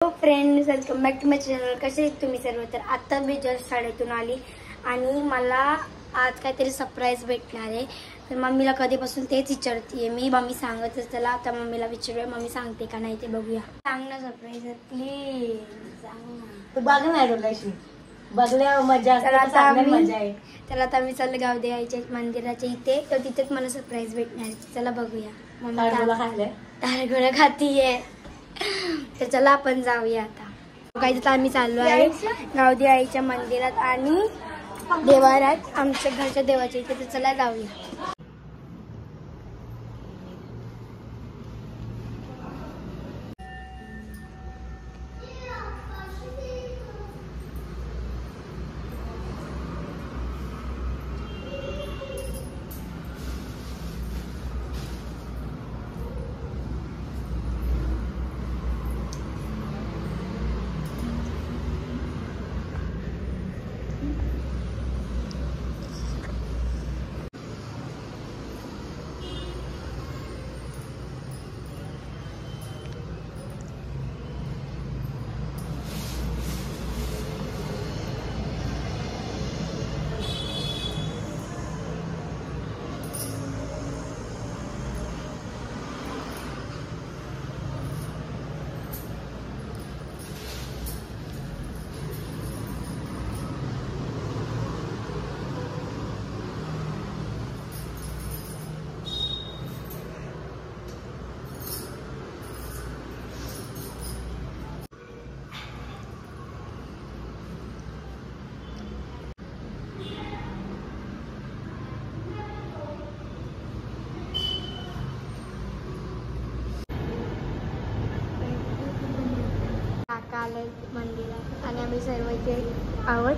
Friends, welcome back to my channel. कसे आहेत तुम्ही सर्व? तर आता मी जस्ट शाळेतून आली आणि मला आज काहीतरी सरप्राईज भेटणार आहे. तर मम्मीला कधीपासून तेच विचारते मी. मम्मी सांगतच त्याला. आता मम्मीला विचारूया, मम्मी सांगते का नाही ते बघूया. सांग ना सरप्राईज प्लीज, सांग ना. तू बघ नाही कशी बघल्या मजा असते. तर आता मी चालले गावदे आईच्या मंदिराच्या इथे. तर तिथेच मला सरप्राईज भेटणार आहे. चला बघूया. मम्मी तारगोळा खातीये. तर चला आपण जाऊया आता. काही तर आम्ही चाललो आहे गावदे आईच्या मंदिरात आणि देवारात, आमच्या घरच्या देवाच्या इथे. तर चला जाऊया. मंदिरात आणि आम्ही सर्व इथे आहोत.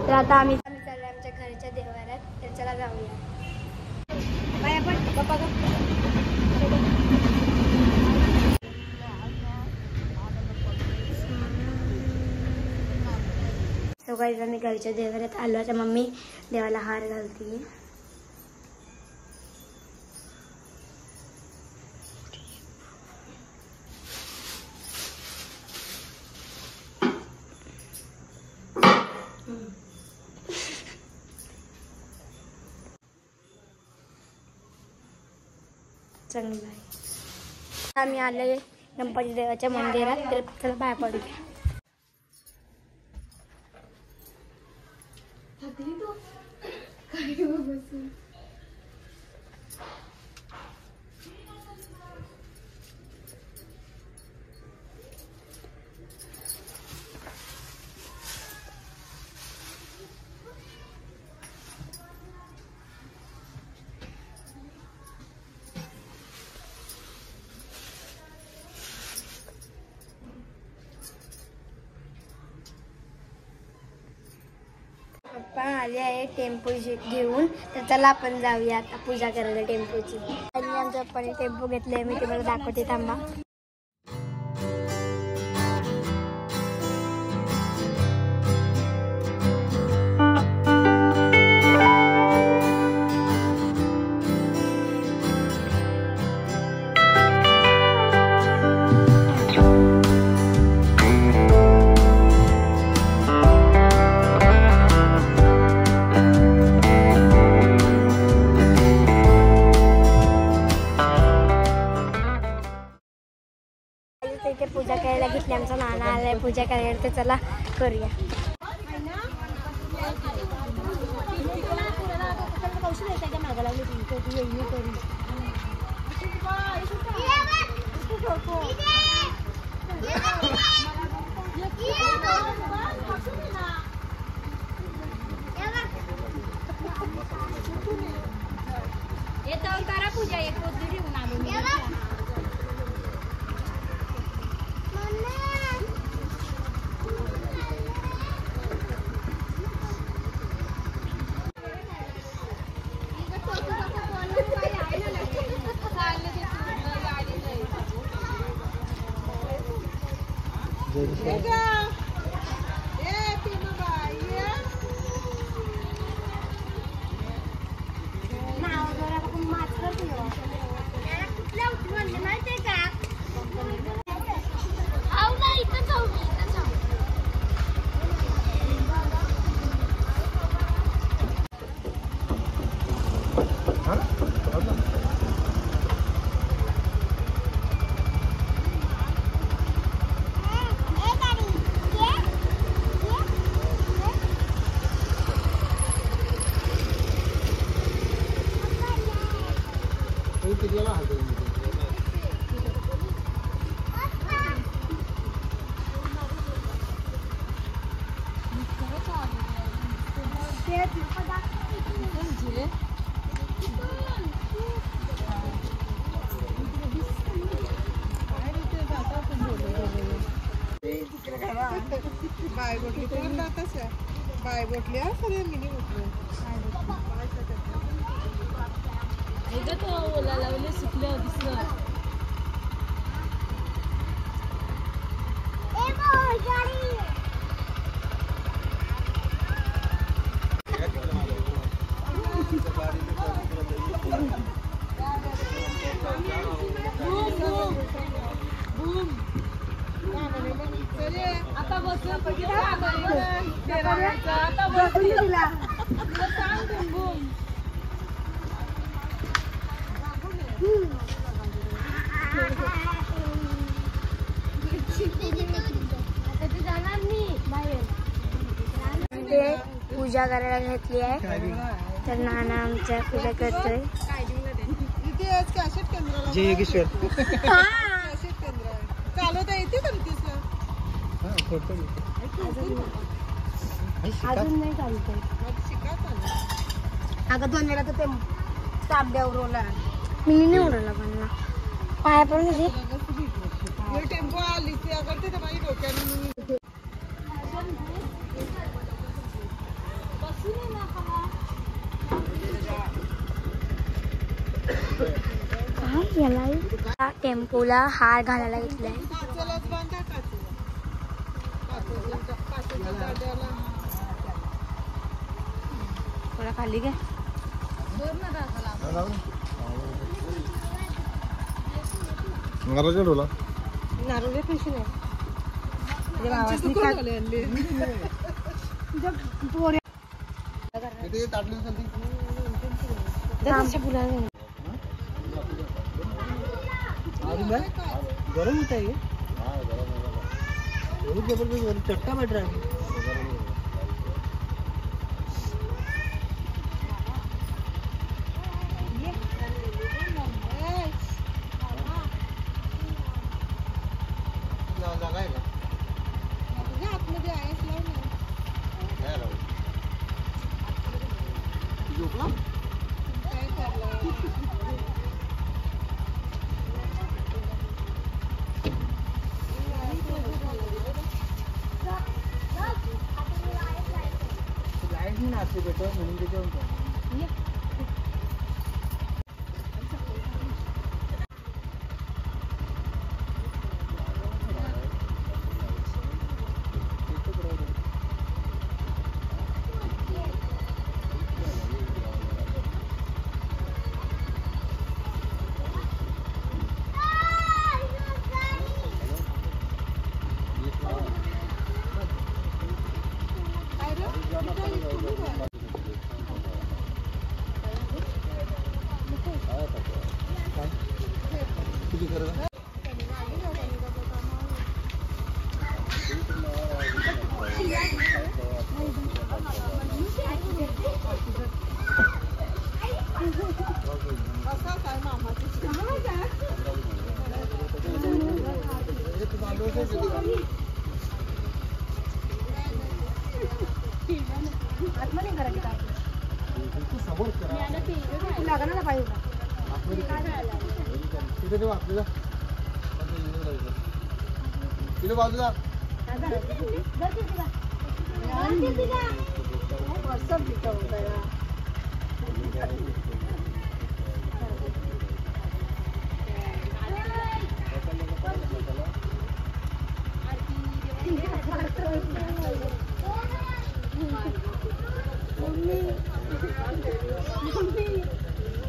तर आता आम्ही चाललो आमच्या घरच्या देवारात. तर चला जाऊया. तो काही आम्ही घरच्या देवारात आलो. आता मम्मी देवाला हार घालते. चांगलं आहे. आम्ही आले गणपती देवाच्या मंदिरात. तर चला बाहेर पडूया. पप्पा आले आहे टेम्पो घेऊन. तर चला आपण जाऊया आता पूजा करायला टेम्पोची. आणि आमच्या पप्पाने टेम्पो घेतले. मी तुम्हाला दाखवते, थांबा. इथे पूजा करायला घेतली. आमचा नाना आलाय पूजा करायला. तर चला करूया. पूजा एक कुठल्या माहिती का? पूजा करायला घेतली आहे तर नाना आमच्या पूजा करतोय. जय योगेश्वर चालवता येते का अजून नाही चालतंय. अगं 2 वेळा तर ते तांब्यावर ओला मी नाही उडवला पण ना पाया पडून घे. टेम्पो आली ते करते तर माझी डोक्याने टेम्पोला हार घालायला घेतलाय. थोडा खाली घे. नारळ पैसे नाही गरम होता है जबरदस्त चट्टा बैठ रहा है. आपली बेटा म्हणून त्याच्यावर आतमध्ये करायची काय लागणार पाहिजे बाजूला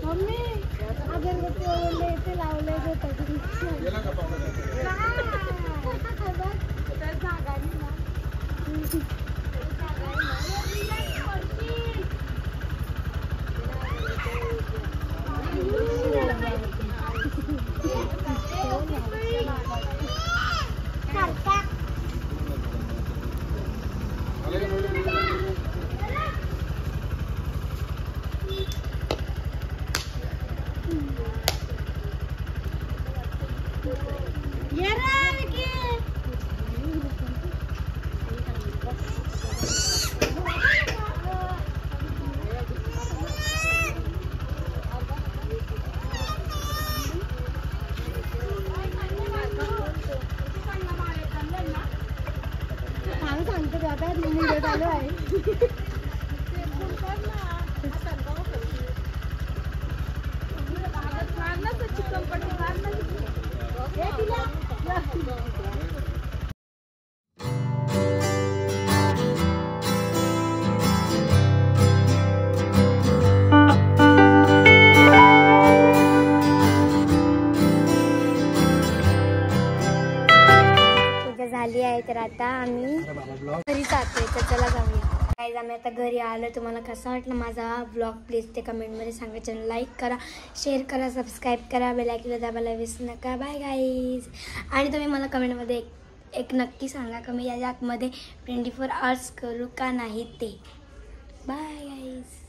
मम्मी अगरबत्ती ओढले ते लावले मला सांगतो आता मी व्हिडिओ चालू आहे. झाली आहे तर आता आम्ही घरी जातोय तर चला जाऊया. गाईज आम्ही आता घरी आलो. तुम्हाला कसा वाटला माझा हा ब्लॉग प्लीज ते कमेंटमध्ये सांगा. चॅनल लाईक करा, शेअर करा, सबस्क्राईब करा, बेल आयकॉनला दाबायला विसरू नका. Bye guys. आणि तुम्ही मला कमेंटमध्ये एक नक्की सांगा का मी याच्या आतमध्ये 24 आवर्स करू का नाही ते. Bye guys.